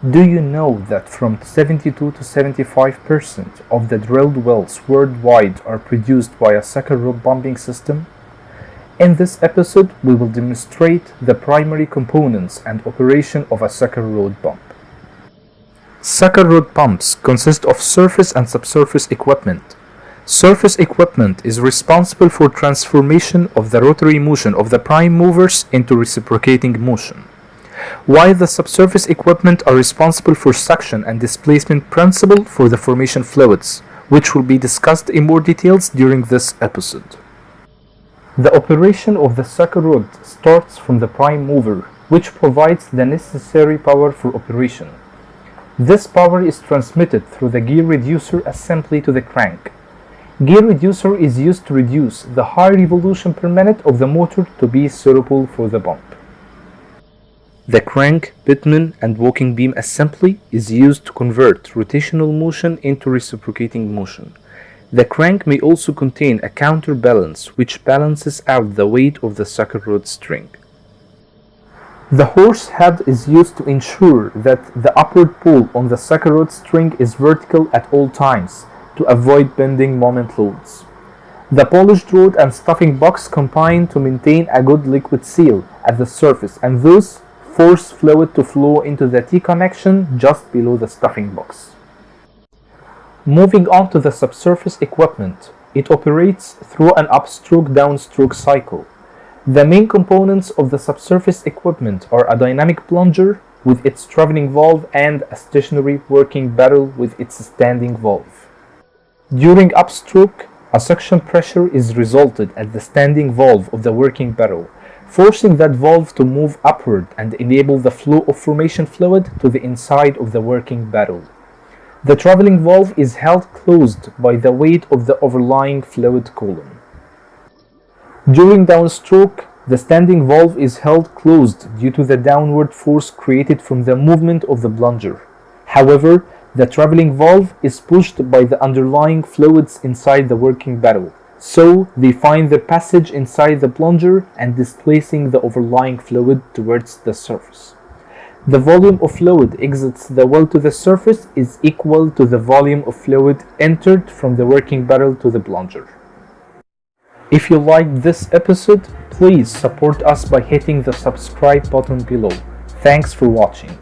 Do you know that from 72 to 75% of the drilled wells worldwide are produced by a sucker rod pumping system? In this episode, we will demonstrate the primary components and operation of a sucker rod pump. Sucker rod pumps consist of surface and subsurface equipment. Surface equipment is responsible for transformation of the rotary motion of the prime movers into reciprocating motion, while the subsurface equipment are responsible for suction and displacement principle for the formation fluids, which will be discussed in more details during this episode. The operation of the sucker rod starts from the prime mover, which provides the necessary power for operation. This power is transmitted through the gear reducer assembly to the crank. Gear reducer is used to reduce the high revolution per minute of the motor to be suitable for the pump. The crank, bitumen, and walking beam assembly is used to convert rotational motion into reciprocating motion. The crank may also contain a counterbalance which balances out the weight of the sucker rod string. The horse head is used to ensure that the upward pull on the sucker rod string is vertical at all times to avoid bending moment loads. The polished rod and stuffing box combine to maintain a good liquid seal at the surface and thus force fluid to flow into the T-connection just below the stuffing box. Moving on to the subsurface equipment, it operates through an upstroke-downstroke cycle. The main components of the subsurface equipment are a dynamic plunger with its traveling valve and a stationary working barrel with its standing valve. During upstroke, a suction pressure is resulted at the standing valve of the working barrel, forcing that valve to move upward and enable the flow of formation fluid to the inside of the working barrel. The traveling valve is held closed by the weight of the overlying fluid column. During downstroke, the standing valve is held closed due to the downward force created from the movement of the plunger. However, the traveling valve is pushed by the underlying fluids inside the working barrel, so they find their passage inside the plunger and displacing the overlying fluid towards the surface. The volume of fluid exits the well to the surface is equal to the volume of fluid entered from the working barrel to the plunger. If you liked this episode, please support us by hitting the subscribe button below. Thanks for watching.